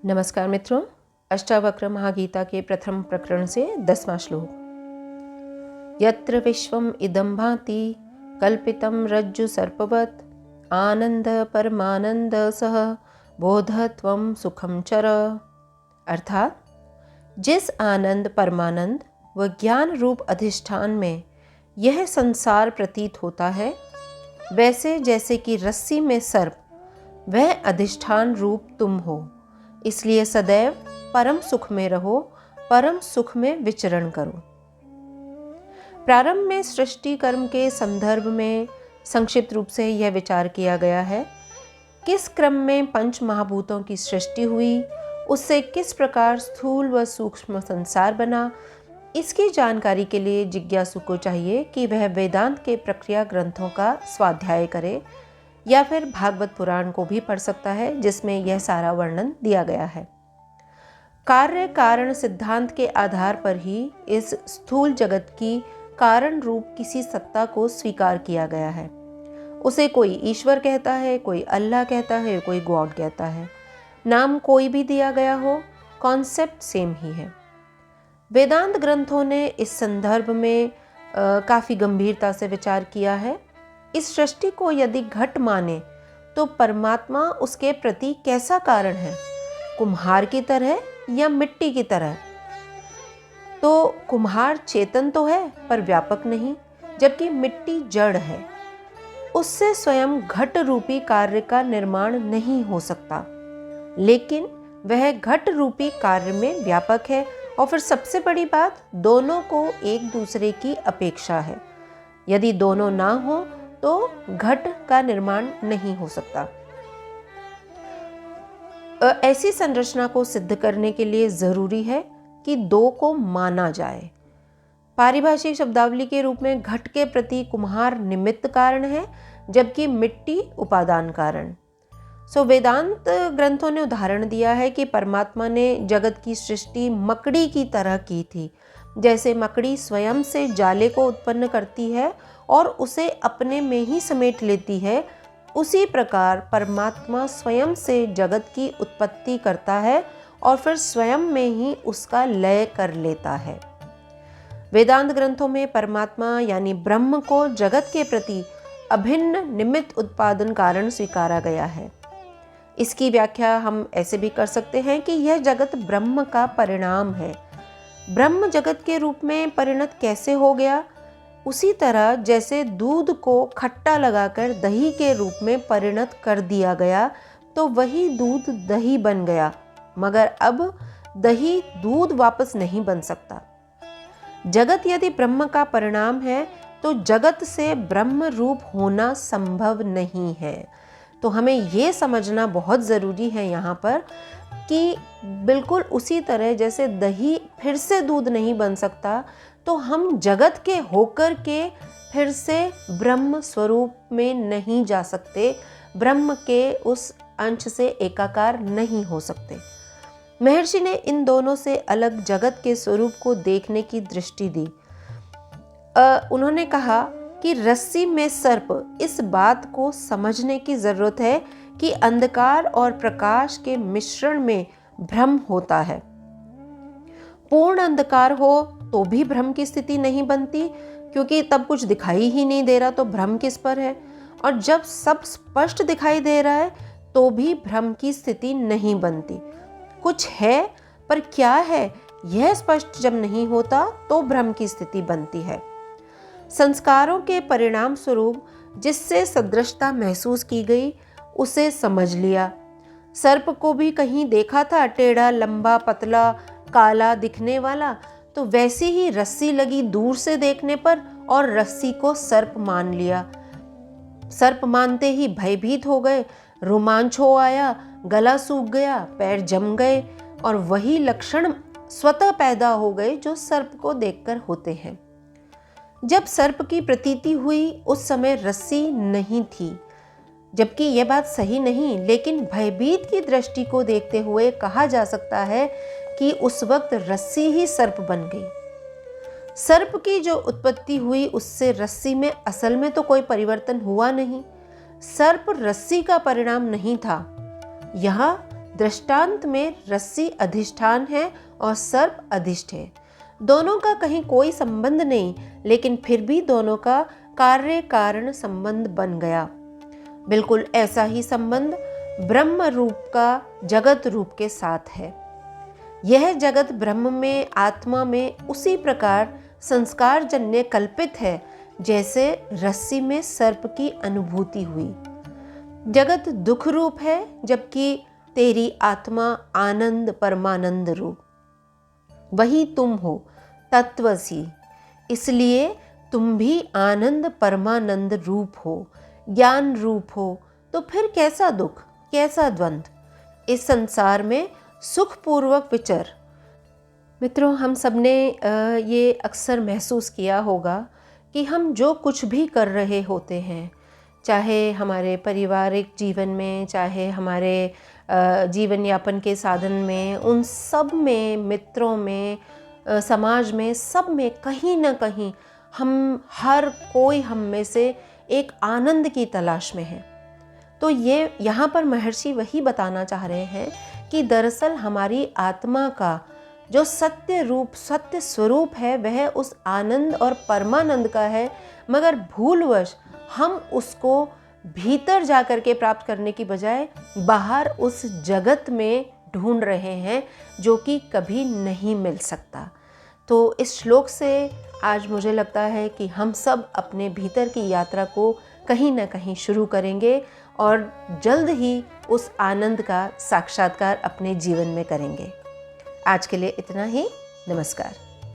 नमस्कार मित्रों, अष्टावक्र महागीता के प्रथम प्रकरण से 10वां श्लोक। यत्र विश्वम इदं भाति कल्पितं रज्जु सर्पवत् आनंद परमानंद सह बोधत्वं सुखम चर। अर्थात जिस आनंद परमानंद व ज्ञान रूप अधिष्ठान में यह संसार प्रतीत होता है, वैसे जैसे कि रस्सी में सर्प वह अधिष्ठान रूप तुम हो, इसलिए सदैव परम सुख में रहो, परम सुख में विचरण करो। प्रारंभ में सृष्टि कर्म के संदर्भ में संक्षिप्त रूप से यह विचार किया गया है। किस क्रम में पंच महाभूतों की सृष्टि हुई, उससे किस प्रकार स्थूल व सूक्ष्म संसार बना, इसकी जानकारी के लिए जिज्ञासु को चाहिए कि वह वेदांत के प्रक्रिया ग्रंथों का स्वाध्याय करे या फिर भागवत पुराण को भी पढ़ सकता है, जिसमें यह सारा वर्णन दिया गया है। कार्य कारण सिद्धांत के आधार पर ही इस स्थूल जगत की कारण रूप किसी सत्ता को स्वीकार किया गया है। उसे कोई ईश्वर कहता है, कोई अल्लाह कहता है, कोई गॉड कहता है। नाम कोई भी दिया गया हो, कॉन्सेप्ट सेम ही है। वेदांत ग्रंथों ने इस संदर्भ में काफ़ी गंभीरता से विचार किया है। इस सृष्टि को यदि घट माने तो परमात्मा उसके प्रति कैसा कारण है, कुम्हार की तरह या मिट्टी की तरह? तो कुम्हार चेतन तो है पर व्यापक नहीं, जबकि मिट्टी जड़ है। उससे स्वयं घट रूपी कार्य का निर्माण नहीं हो सकता, लेकिन वह घट रूपी कार्य में व्यापक है। और फिर सबसे बड़ी बात, दोनों को एक दूसरे की अपेक्षा है। यदि दोनों ना हो तो घट का निर्माण नहीं हो सकता। ऐसी संरचना को सिद्ध करने के लिए जरूरी है कि दो को माना जाए। पारिभाषिक शब्दावली के रूप में घट के प्रति कुम्हार निमित्त कारण है, जबकि मिट्टी उपादान कारण। वेदांत ग्रंथों ने उदाहरण दिया है कि परमात्मा ने जगत की सृष्टि मकड़ी की तरह की थी। जैसे मकड़ी स्वयं से जाले को उत्पन्न करती है और उसे अपने में ही समेट लेती है, उसी प्रकार परमात्मा स्वयं से जगत की उत्पत्ति करता है और फिर स्वयं में ही उसका लय कर लेता है। वेदांत ग्रंथों में परमात्मा यानी ब्रह्म को जगत के प्रति अभिन्न निमित्त उत्पादन कारण स्वीकारा गया है। इसकी व्याख्या हम ऐसे भी कर सकते हैं कि यह जगत ब्रह्म का परिणाम है। ब्रह्म जगत के रूप में परिणत कैसे हो गया? उसी तरह जैसे दूध को खट्टा लगाकर दही के रूप में परिणत कर दिया गया, तो वही दूध दही बन गया, मगर अब दही दूध वापस नहीं बन सकता। जगत यदि ब्रह्म का परिणाम है तो जगत से ब्रह्म रूप होना संभव नहीं है। तो हमें ये समझना बहुत ज़रूरी है यहाँ पर कि बिल्कुल उसी तरह जैसे दही फिर से दूध नहीं बन सकता, तो हम जगत के होकर के फिर से ब्रह्म स्वरूप में नहीं जा सकते, ब्रह्म के उस अंश से एकाकार नहीं हो सकते। महर्षि ने इन दोनों से अलग जगत के स्वरूप को देखने की दृष्टि दी। उन्होंने कहा कि रस्सी में सर्प, इस बात को समझने की जरूरत है कि अंधकार और प्रकाश के मिश्रण में भ्रम होता है। पूर्ण अंधकार हो तो भी भ्रम की स्थिति नहीं बनती, क्योंकि तब कुछ दिखाई ही नहीं दे रहा, तो भ्रम किस पर है? और जब सब स्पष्ट दिखाई दे रहा है तो भी भ्रम की स्थिति नहीं बनती। कुछ है पर क्या है, यह स्पष्ट जब नहीं होता तो भ्रम की स्थिति बनती है। संस्कारों के परिणाम स्वरूप जिससे सदृशता महसूस की गई, उसे समझ लिया। सर्प को भी कहीं देखा था टेढ़ा, लंबा, पतला, काला दिखने वाला, तो वैसी ही रस्सी लगी दूर से देखने पर और रस्सी को सर्प मान लिया। सर्प मानते ही भयभीत हो गए, रोमांच हो आया, गला सूख गया, पैर जम गए और वही लक्षण स्वतः पैदा हो गए जो सर्प को देखकर होते हैं। जब सर्प की प्रतीति हुई उस समय रस्सी नहीं थी, जबकि यह बात सही नहीं, लेकिन भयभीत की दृष्टि को देखते हुए कहा जा सकता है कि उस वक्त रस्सी ही सर्प बन गई। सर्प की जो उत्पत्ति हुई उससे रस्सी में असल में तो कोई परिवर्तन हुआ नहीं। सर्प रस्सी का परिणाम नहीं था। यहाँ दृष्टांत में रस्सी अधिष्ठान है और सर्प अधिष्ठ है। दोनों का कहीं कोई संबंध नहीं, लेकिन फिर भी दोनों का कार्य कारण संबंध बन गया। बिल्कुल ऐसा ही संबंध ब्रह्म रूप का जगत रूप के साथ है। यह जगत ब्रह्म में, आत्मा में उसी प्रकार संस्कार जन्य कल्पित है जैसे रस्सी में सर्प की अनुभूति हुई। जगत दुख रूप है, जबकि तेरी आत्मा आनंद परमानंद रूप। वही तुम हो, तत्वसी। इसलिए तुम भी आनंद परमानंद रूप हो, ज्ञान रूप हो। तो फिर कैसा दुख, कैसा द्वंद्व। इस संसार में सुखपूर्वक विचर। मित्रों, हम सबने ये अक्सर महसूस किया होगा कि हम जो कुछ भी कर रहे होते हैं, चाहे हमारे पारिवारिक जीवन में, चाहे हमारे जीवन यापन के साधन में, उन सब में, मित्रों में, समाज में, सब में कहीं ना कहीं हर कोई हम में से एक आनंद की तलाश में है। तो ये यहाँ पर महर्षि वही बताना चाह रहे हैं कि दरअसल हमारी आत्मा का जो सत्य रूप, सत्य स्वरूप है, वह उस आनंद और परमानंद का है, मगर भूलवश हम उसको भीतर जाकर के प्राप्त करने की बजाय बाहर उस जगत में ढूंढ रहे हैं, जो कि कभी नहीं मिल सकता। तो इस श्लोक से आज मुझे लगता है कि हम सब अपने भीतर की यात्रा को कहीं ना कहीं शुरू करेंगे और जल्द ही उस आनंद का साक्षात्कार अपने जीवन में करेंगे। आज के लिए इतना ही। नमस्कार।